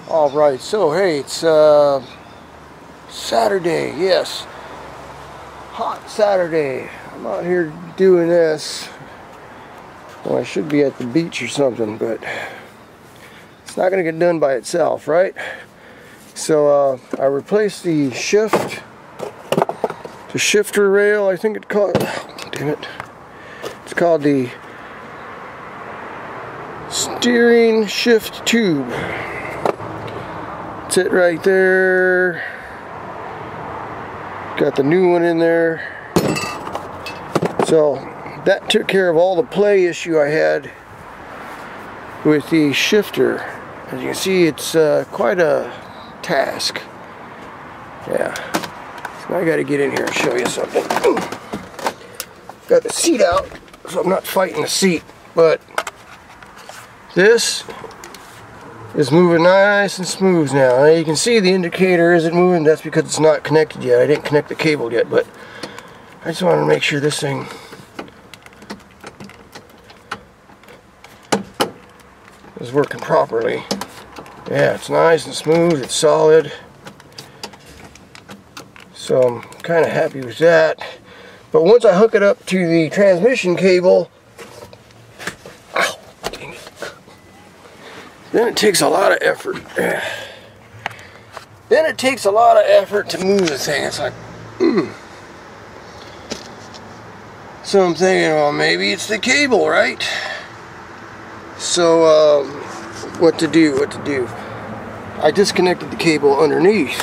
Alright, so hey, it's Saturday, yes. Hot Saturday. I'm out here doing this. Well, I should be at the beach or something, but it's not going to get done by itself, right? So I replaced the shifter rail, I think it's called. Oh, damn it. It's called the steering shift tube. That's it right there. Got the new one in there. So that took care of all the play issue I had with the shifter. As you can see, it's quite a task. Yeah. So I got to get in here and show you something. Got the seat out, so I'm not fighting the seat, but this is moving nice and smooth now. Now you can see the indicator isn't moving. That's because it's not connected yet. I didn't connect the cable yet, but I just wanted to make sure this thing is working properly. Yeah, it's nice and smooth. It's solid. So I'm kind of happy with that. But once I hook it up to the transmission cable, ow, dang it, then it takes a lot of effort. Then it takes a lot of effort to move the thing. It's like, So I'm thinking, well, maybe it's the cable, right? So, what to do? I disconnected the cable underneath,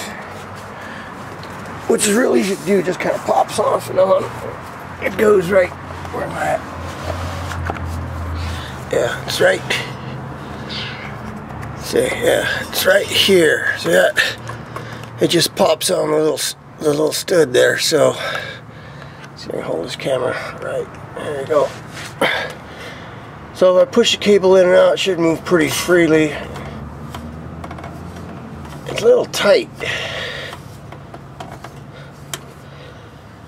which is really easy to do. It just kind of pops off and on. It goes right where am I at? Yeah, it's right. See, yeah, it's right here. See that? It just pops on the little stud there. So, see, I can hold this camera right. There you go. So if I push the cable in and out, it should move pretty freely. It's a little tight.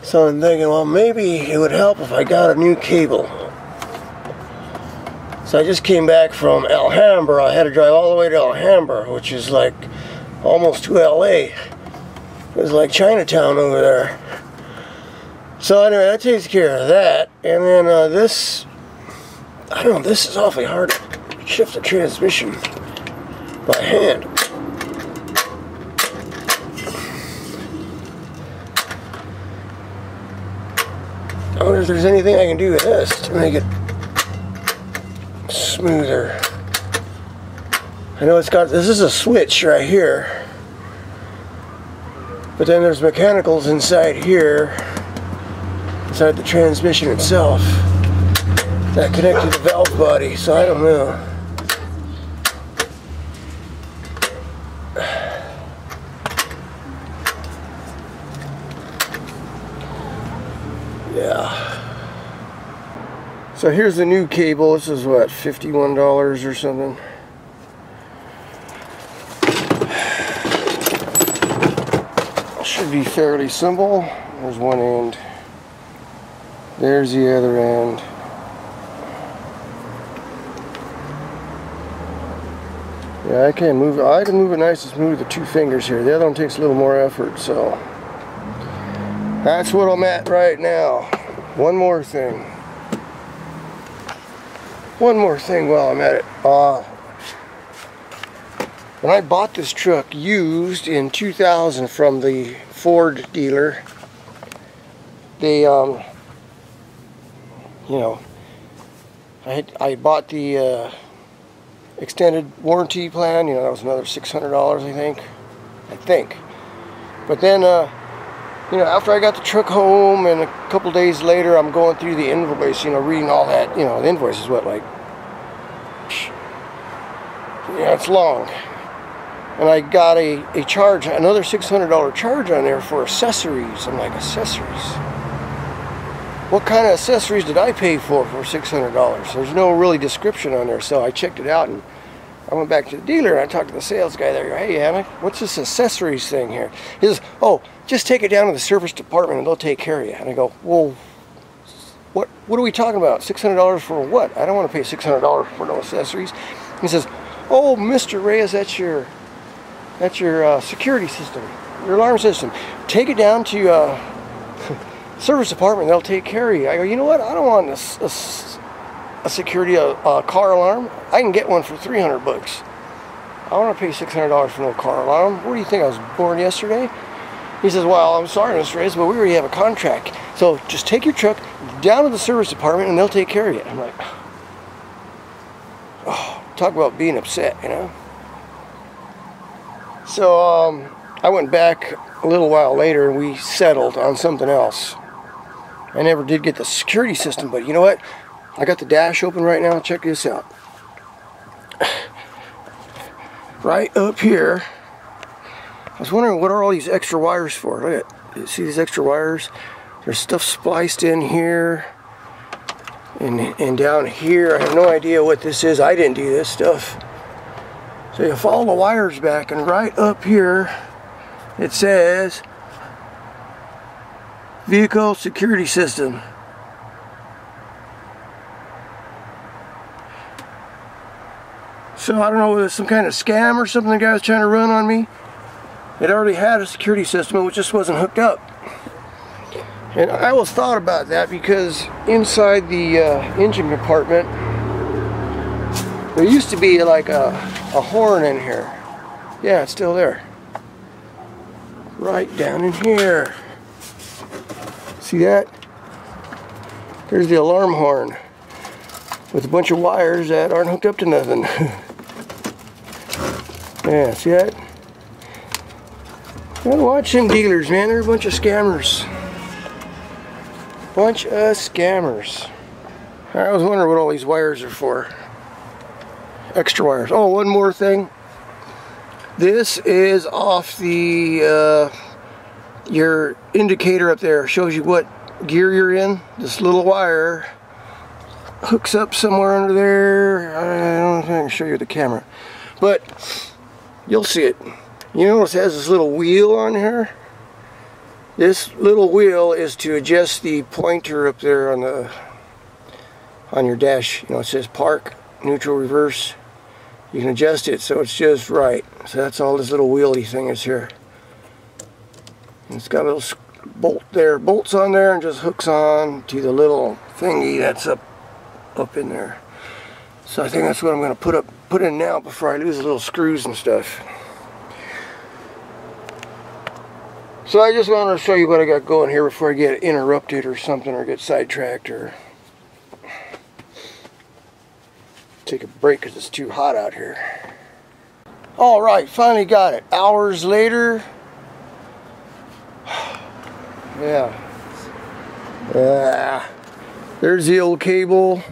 So I'm thinking, well, maybe it would help if I got a new cable. So I just came back from Alhambra. I had to drive all the way to Alhambra, which is like almost to LA. It was like Chinatown over there. So anyway, that takes care of that. And then this, I don't know, this is awfully hard to shift the transmission by hand. I wonder if there's anything I can do with this to make it smoother. I know it's got, this is a switch right here, but then there's mechanicals inside here, inside the transmission itself, that connect to the valve body, so I don't know. Yeah. So here's the new cable. This is what, $51 or something. Should be fairly simple. There's one end. There's the other end. Yeah, I can move it nice and smooth with the two fingers here. The other one takes a little more effort, so that's what I'm at right now. One more thing while I'm at it. When I bought this truck used in 2000 from the Ford dealer, they, you know, I bought the extended warranty plan. You know, that was another $600, I think. But then, you know, after I got the truck home and a couple days later, I'm going through the invoice, you know, reading all that. You know, the invoice is what, like, yeah, it's long. And I got a charge, another $600 charge on there for accessories. I'm like, accessories? What kind of accessories did I pay for $600? There's no really description on there, so I checked it out and I went back to the dealer and I talked to the sales guy there. Hey, Anna, what's this accessories thing here? He says, oh, just take it down to the service department and they'll take care of you. And I go, well, what are we talking about? $600 for what? I don't want to pay $600 for no accessories. He says, oh, Mr. Reyes, that's your That's your security system, your alarm system. Take it down to service department. They'll take care of you. I go, you know what? I don't want a security car alarm. I can get one for 300 bucks. I want to pay $600 for no car alarm. What do you think? I was born yesterday? He says, well, I'm sorry, Mr. Reyes, but we already have a contract. So just take your truck down to the service department and they'll take care of you. I'm like, oh, talk about being upset, you know? So I went back a little while later and we settled on something else. I never did get the security system, but you know what? I got the dash open right now. Check this out. Right up here, I was wondering what are all these extra wires for. Look at, you see these extra wires? There's stuff spliced in here and down here. I have no idea what this is. I didn't do this stuff. So you follow the wires back, and right up here it says vehicle security system. So I don't know whether it's some kind of scam or something the guy was trying to run on me. It already had a security system, it just wasn't hooked up. And I always thought about that because inside the engine compartment there used to be like a horn in here. Yeah, it's still there. Right down in here. See that? There's the alarm horn with a bunch of wires that aren't hooked up to nothing. Yeah, see that? Gotta watch them dealers, man. They're a bunch of scammers. Bunch of scammers. I was wondering what all these wires are for. Extra wires. Oh, one more thing. This is off the your indicator up there. Shows you what gear you're in. This little wire hooks up somewhere under there. I don't know if I can show you the camera, but you'll see it. You notice it has this little wheel on here. This little wheel is to adjust the pointer up there on your dash. You know, it says park, neutral, reverse. You can adjust it so it's just right. So that's all this little wheelie thing is here. And it's got a little bolt there, bolts on there, and just hooks on to the little thingy that's up in there. So I think that's what I'm going to put in now before I lose the little screws and stuff. So I just wanted to show you what I got going here before I get interrupted or something, or get sidetracked, or take a break because it's too hot out here. Alright, finally got it. Hours later. Yeah. There's the old cable.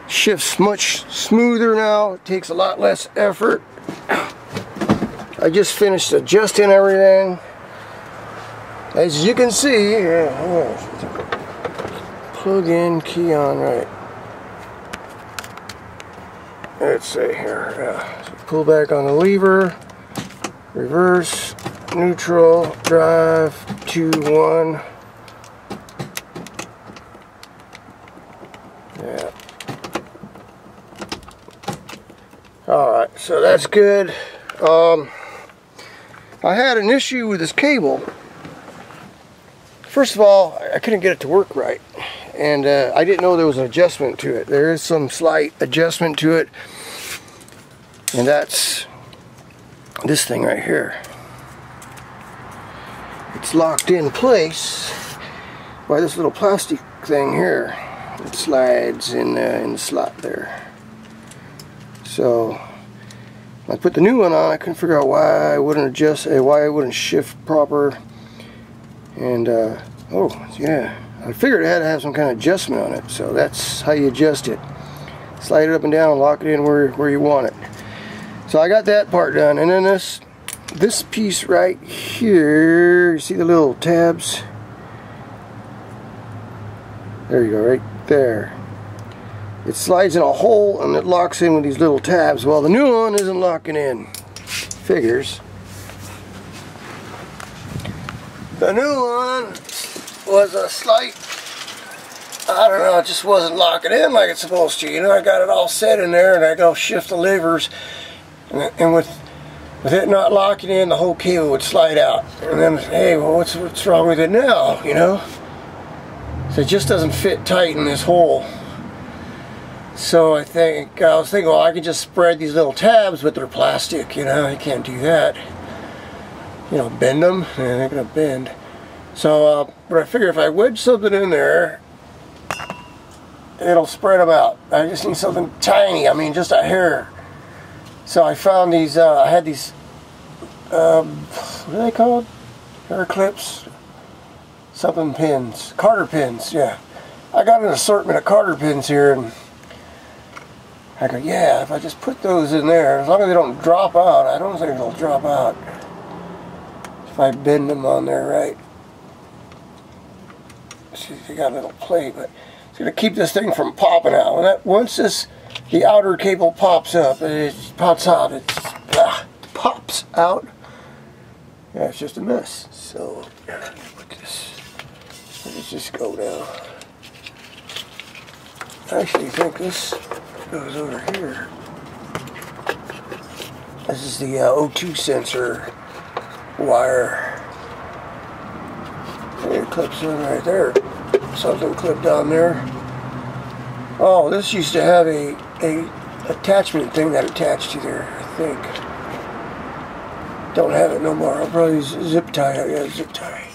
Shifts much smoother now. It takes a lot less effort. I just finished adjusting everything. As you can see, plug in, key on, right. Let's see here. So pull back on the lever, reverse, neutral, drive, 2, 1. Yeah. Alright, so that's good. I had an issue with this cable. First of all, I couldn't get it to work right, and I didn't know there was an adjustment to it. There is some slight adjustment to it, and that's this thing right here. It's locked in place by this little plastic thing here. It slides in the slot there. So I put the new one on. I couldn't figure out why I wouldn't adjust, why I wouldn't shift proper. And oh yeah, I figured it had to have some kind of adjustment on it. So that's how you adjust it. Slide it up and down, lock it in where you want it. So I got that part done, and then this piece right here. You see the little tabs? There you go, right there. It slides in a hole and it locks in with these little tabs. Well, the new one isn't locking in. Figures. The new one was a slight, I don't know, it just wasn't locking in like it's supposed to. You know, I got it all set in there, and I go shift the levers, and with with it not locking in, the whole cable would slide out. And then, hey, well, what's wrong with it now, you know? So it just doesn't fit tight in this hole. So I was thinking, well, I can just spread these little tabs, but they're plastic, you know, you can't do that. You know, bend them, and they're gonna bend. So, but I figure if I wedge something in there, it'll spread them out. I just need something tiny, I mean, just a hair. So I found these, I had these, what are they called? Hair clips? Something pins. Carter pins, yeah. I got an assortment of Carter pins here, and I go, yeah, if I just put those in there, as long as they don't drop out, I don't think they'll drop out. If I bend them on there right. See, they got a little plate, but it's going to keep this thing from popping out. Once the outer cable pops up, it pops out, it pops out. Yeah, it's just a mess. So, yeah, look at this. Let's just go now. I actually think this goes over here. This is the O2 sensor wire. It clips in right there. Something clipped down there. Oh, this used to have a attachment thing that attached to there, I think. Don't have it no more. I'll probably zip tie it. Yeah, zip tie.